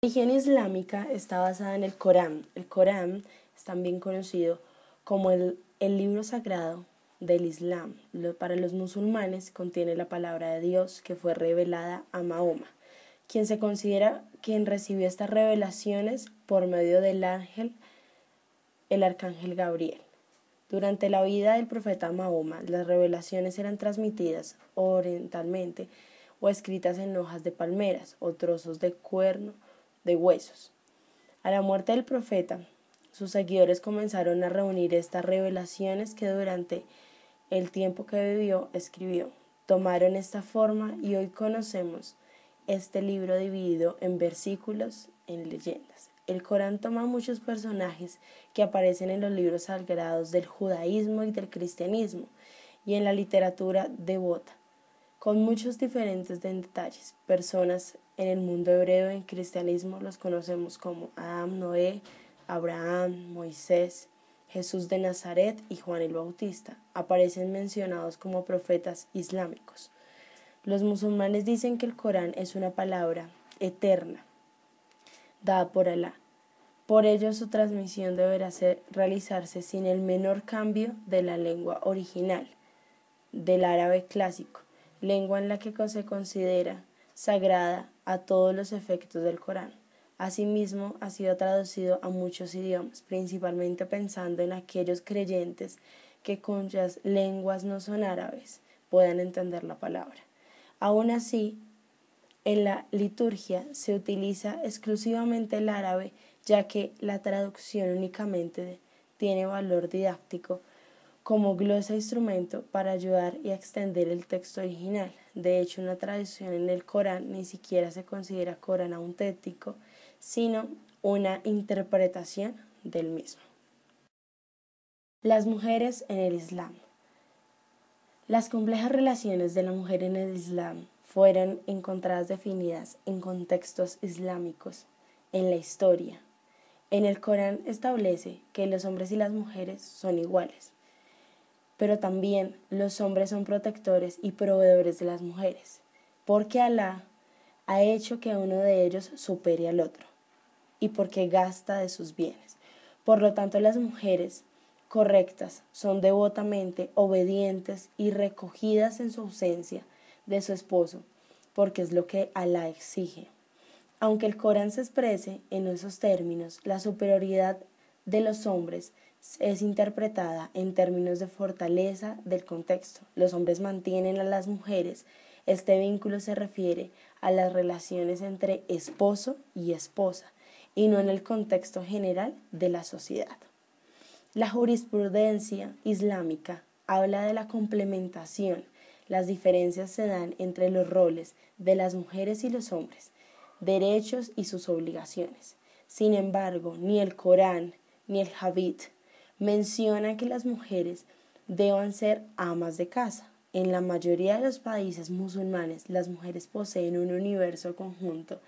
La religión islámica está basada en el Corán. El Corán es también conocido como el libro sagrado del Islam. Para los musulmanes contiene la palabra de Dios que fue revelada a Mahoma, quien se considera quien recibió estas revelaciones por medio del el arcángel Gabriel. Durante la vida del profeta Mahoma, las revelaciones eran transmitidas orientalmente o escritas en hojas de palmeras o trozos de cuerno de huesos. A la muerte del profeta, sus seguidores comenzaron a reunir estas revelaciones que durante el tiempo que vivió escribió. Tomaron esta forma y hoy conocemos este libro dividido en versículos, en leyendas. El Corán toma muchos personajes que aparecen en los libros sagrados del judaísmo y del cristianismo y en la literatura devota, con muchos diferentes detalles. Personas en el mundo hebreo y en cristianismo los conocemos como Adán, Noé, Abraham, Moisés, Jesús de Nazaret y Juan el Bautista. Aparecen mencionados como profetas islámicos. Los musulmanes dicen que el Corán es una palabra eterna, dada por Alá. Por ello, su transmisión deberá realizarse sin el menor cambio de la lengua original, del árabe clásico, lengua en la que se considera sagrada a todos los efectos del Corán. Asimismo, ha sido traducido a muchos idiomas, principalmente pensando en aquellos creyentes que cuyas lenguas no son árabes puedan entender la palabra. Aún así, en la liturgia se utiliza exclusivamente el árabe, ya que la traducción únicamente tiene valor didáctico como glosa instrumento para ayudar y extender el texto original. De hecho, una traducción en el Corán ni siquiera se considera Corán auténtico, sino una interpretación del mismo. Las mujeres en el Islam. Las complejas relaciones de la mujer en el Islam fueron encontradas definidas en contextos islámicos, en la historia. En el Corán establece que los hombres y las mujeres son iguales, pero también los hombres son protectores y proveedores de las mujeres, porque Alá ha hecho que uno de ellos supere al otro, y porque gasta de sus bienes. Por lo tanto, las mujeres correctas son devotamente obedientes y recogidas en su ausencia de su esposo, porque es lo que Alá exige. Aunque el Corán se exprese en esos términos, la superioridad de los hombres es interpretada en términos de fortaleza del contexto. Los hombres mantienen a las mujeres. Este vínculo se refiere a las relaciones entre esposo y esposa, y no en el contexto general de la sociedad. La jurisprudencia islámica habla de la complementación. Las diferencias se dan entre los roles de las mujeres y los hombres, derechos y sus obligaciones. Sin embargo, ni el Corán ni el Hadith menciona que las mujeres deban ser amas de casa. En la mayoría de los países musulmanes, las mujeres poseen un universo conjunto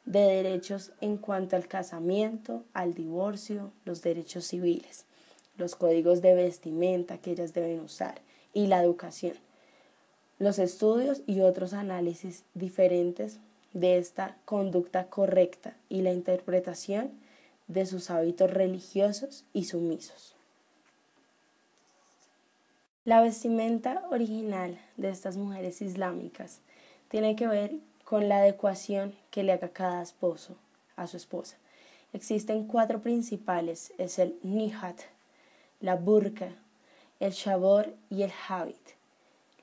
de derechos en cuanto al casamiento, al divorcio, los derechos civiles, los códigos de vestimenta que ellas deben usar y la educación, los estudios y otros análisis diferentes de esta conducta correcta y la interpretación de sus hábitos religiosos y sumisos. La vestimenta original de estas mujeres islámicas tiene que ver con la adecuación que le haga cada esposo a su esposa. Existen 4 principales, es el nihat, la burka, el shabor y el habit,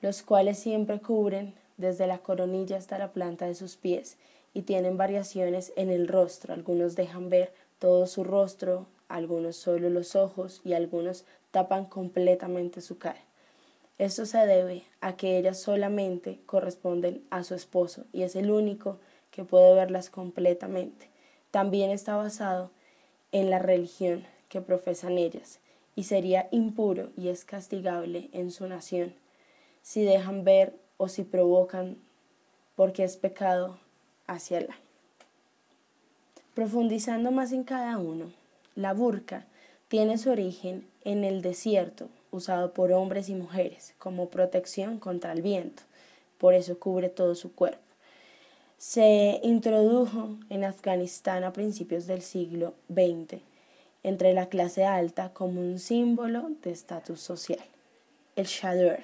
los cuales siempre cubren desde la coronilla hasta la planta de sus pies y tienen variaciones en el rostro. Algunos dejan ver todo su rostro, algunos solo los ojos y algunos tapan completamente su cara. Esto se debe a que ellas solamente corresponden a su esposo y es el único que puede verlas completamente. También está basado en la religión que profesan ellas y sería impuro y es castigable en su nación si dejan ver o si provocan, porque es pecado hacia Alá. Profundizando más en cada uno, la burka tiene su origen en el desierto, usado por hombres y mujeres como protección contra el viento, por eso cubre todo su cuerpo. Se introdujo en Afganistán a principios del siglo XX entre la clase alta como un símbolo de estatus social. El chador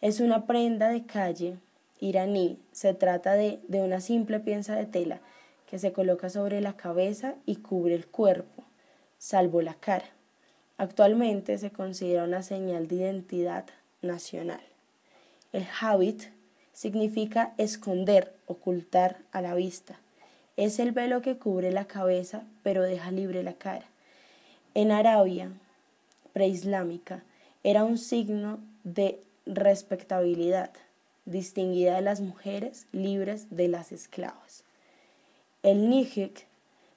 es una prenda de calle iraní. Se trata de una simple pieza de tela que se coloca sobre la cabeza y cubre el cuerpo, salvo la cara. Actualmente se considera una señal de identidad nacional. El habit significa esconder, ocultar a la vista. Es el velo que cubre la cabeza pero deja libre la cara. En Arabia preislámica era un signo de respetabilidad, distinguida de las mujeres libres de las esclavas. El niqab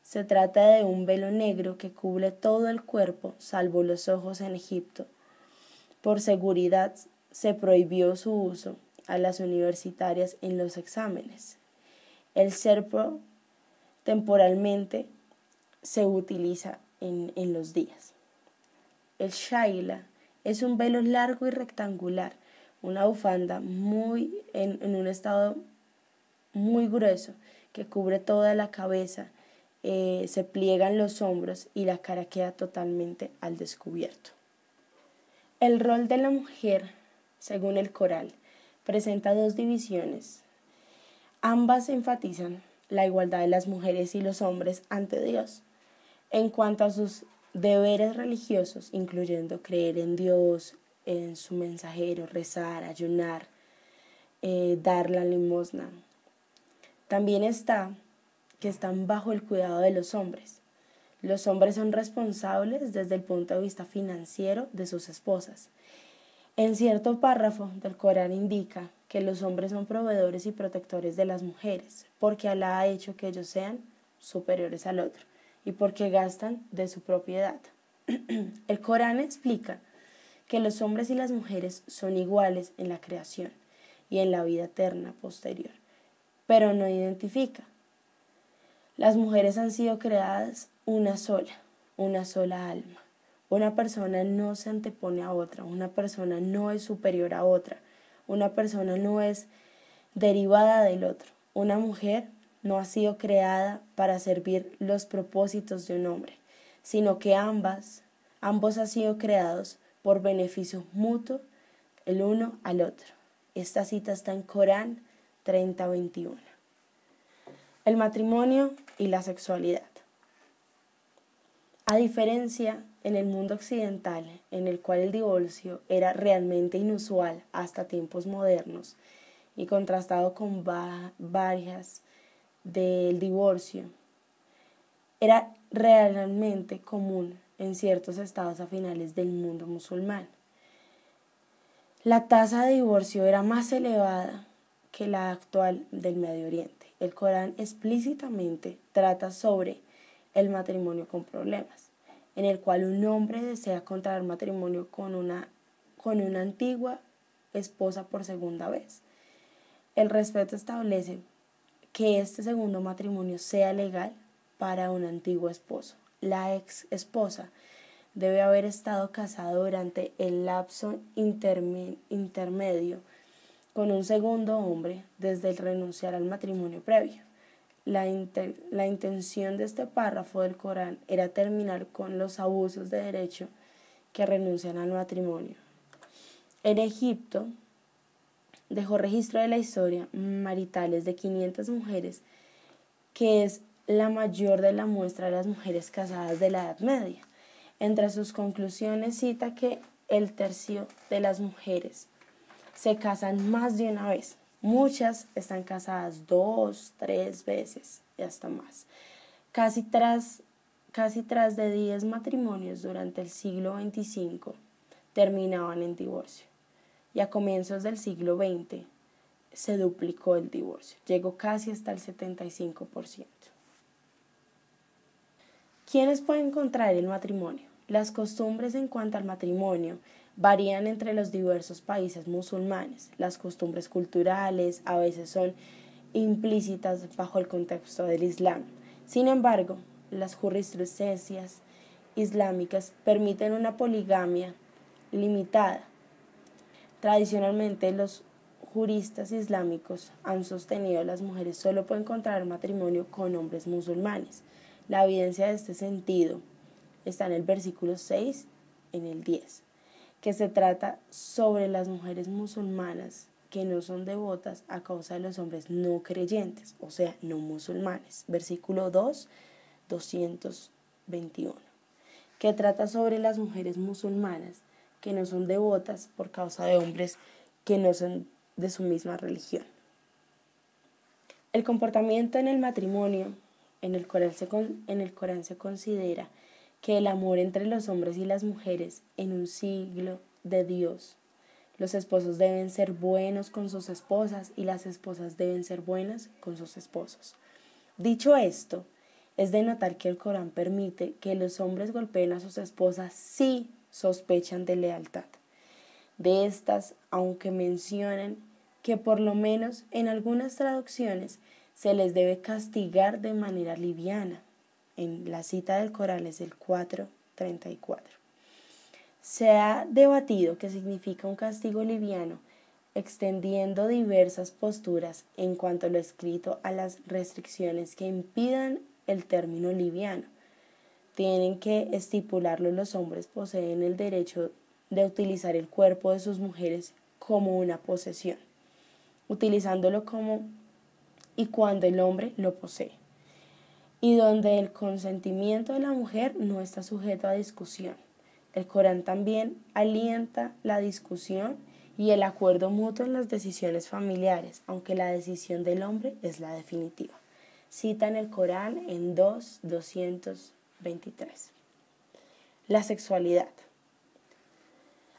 se trata de un velo negro que cubre todo el cuerpo salvo los ojos en Egipto. Por seguridad se prohibió su uso a las universitarias en los exámenes. El serpo temporalmente se utiliza en los días. El shaila es un velo largo y rectangular, una bufanda en un estado muy grueso que cubre toda la cabeza, se pliegan los hombros y la cara queda totalmente al descubierto. El rol de la mujer, según el Corán, presenta dos divisiones. Ambas enfatizan la igualdad de las mujeres y los hombres ante Dios. En cuanto a sus deberes religiosos, incluyendo creer en Dios, en su mensajero, rezar, ayunar, dar la limosna. También está que están bajo el cuidado de los hombres. Los hombres son responsables desde el punto de vista financiero de sus esposas. En cierto párrafo del Corán indica que los hombres son proveedores y protectores de las mujeres, porque Alá ha hecho que ellos sean superiores al otro y porque gastan de su propiedad. El Corán explica que los hombres y las mujeres son iguales en la creación y en la vida eterna posterior, pero no identifica. Las mujeres han sido creadas una sola alma. Una persona no se antepone a otra, una persona no es superior a otra, una persona no es derivada del otro. Una mujer no ha sido creada para servir los propósitos de un hombre, sino que ambos han sido creados por beneficio mutuo el uno al otro. Esta cita está en Corán 30:21. El matrimonio y la sexualidad. A diferencia en el mundo occidental, en el cual el divorcio era realmente inusual hasta tiempos modernos y contrastado con varias del divorcio, era realmente común en ciertos estados a finales del mundo musulmán. La tasa de divorcio era más elevada que la actual del Medio Oriente. El Corán explícitamente trata sobre el matrimonio con problemas, en el cual un hombre desea contraer matrimonio con una antigua esposa por segunda vez. El respeto establece que este segundo matrimonio sea legal para un antiguo esposo. La ex esposa debe haber estado casada durante el lapso intermedio con un segundo hombre desde el renunciar al matrimonio previo. La intención de este párrafo del Corán era terminar con los abusos de derecho que renuncian al matrimonio. En Egipto dejó registro de la historia maritales de 500 mujeres, que es la mayor de la muestra de las mujeres casadas de la Edad Media. Entre sus conclusiones cita que el tercio de las mujeres se casan más de una vez. Muchas están casadas 2, 3 veces y hasta más. Casi tras de 10 matrimonios durante el siglo XXV terminaban en divorcio. Y a comienzos del siglo XX se duplicó el divorcio. Llegó casi hasta el 75%. ¿Quiénes pueden contraer el matrimonio? Las costumbres en cuanto al matrimonio varían entre los diversos países musulmanes. Las costumbres culturales a veces son implícitas bajo el contexto del Islam. Sin embargo, las jurisprudencias islámicas permiten una poligamia limitada. Tradicionalmente, los juristas islámicos han sostenido que las mujeres solo pueden contraer matrimonio con hombres musulmanes. La evidencia de este sentido está en el versículo 6, en el 10, que se trata sobre las mujeres musulmanas que no son devotas a causa de los hombres no creyentes, o sea, no musulmanes. Versículo 2, 221, que trata sobre las mujeres musulmanas que no son devotas por causa de hombres que no son de su misma religión. El comportamiento en el matrimonio, en el Corán se considera que el amor entre los hombres y las mujeres en un siglo de Dios, los esposos deben ser buenos con sus esposas y las esposas deben ser buenas con sus esposos. Dicho esto, es de notar que el Corán permite que los hombres golpeen a sus esposas si sospechan de lealtad. De estas, aunque mencionan que por lo menos en algunas traducciones se les debe castigar de manera liviana. En la cita del Corán es el 4:34. Se ha debatido qué significa un castigo liviano, extendiendo diversas posturas en cuanto a lo escrito a las restricciones que impidan el término liviano. Tienen que estipularlo: los hombres poseen el derecho de utilizar el cuerpo de sus mujeres como una posesión, utilizándolo como y cuando el hombre lo posee, y donde el consentimiento de la mujer no está sujeto a discusión. El Corán también alienta la discusión y el acuerdo mutuo en las decisiones familiares, aunque la decisión del hombre es la definitiva. Cita en el Corán en 2:223. La sexualidad.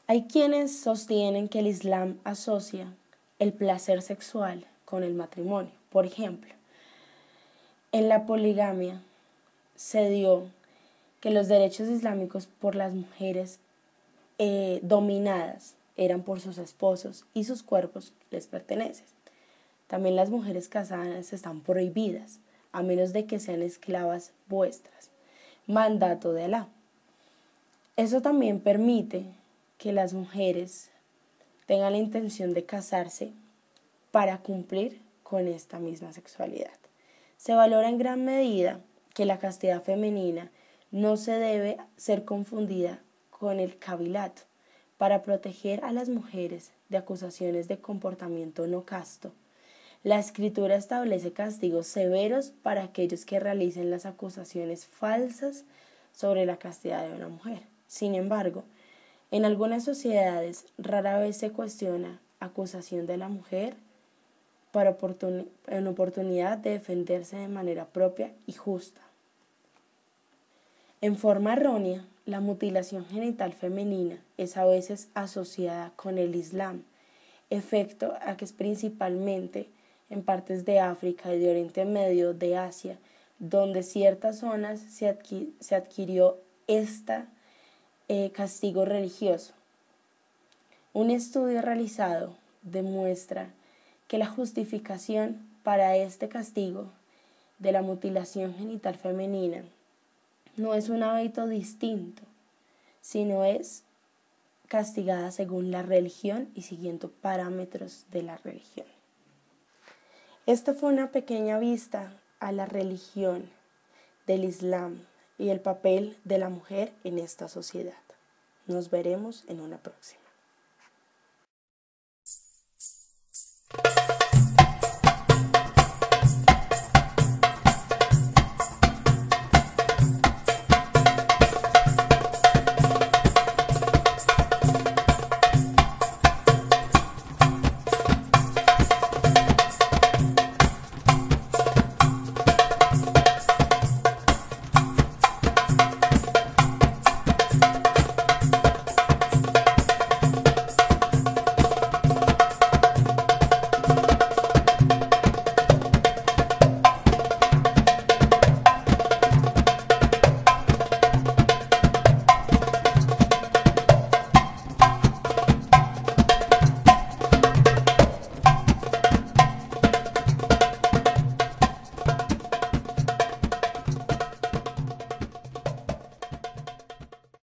Hay quienes sostienen que el Islam asocia el placer sexual con el matrimonio. Por ejemplo, en la poligamia se dio que los derechos islámicos por las mujeres dominadas eran por sus esposos y sus cuerpos les pertenecen. También las mujeres casadas están prohibidas, a menos de que sean esclavas vuestras. Mandato de Alá. Eso también permite que las mujeres tengan la intención de casarse para cumplir con esta misma sexualidad. Se valora en gran medida que la castidad femenina no se debe ser confundida con el cabilato para proteger a las mujeres de acusaciones de comportamiento no casto. La Escritura establece castigos severos para aquellos que realicen las acusaciones falsas sobre la castidad de una mujer. Sin embargo, en algunas sociedades rara vez se cuestiona acusación de la mujer para en oportunidad de defenderse de manera propia y justa. En forma errónea, la mutilación genital femenina es a veces asociada con el Islam, efecto a que es principalmente en partes de África y de Oriente Medio, de Asia, donde ciertas zonas se adquirió este castigo religioso. Un estudio realizado demuestra que la justificación para este castigo de la mutilación genital femenina no es un hábito distinto, sino es castigada según la religión y siguiendo parámetros de la religión. Esta fue una pequeña vista a la religión del Islam y el papel de la mujer en esta sociedad. Nos veremos en una próxima.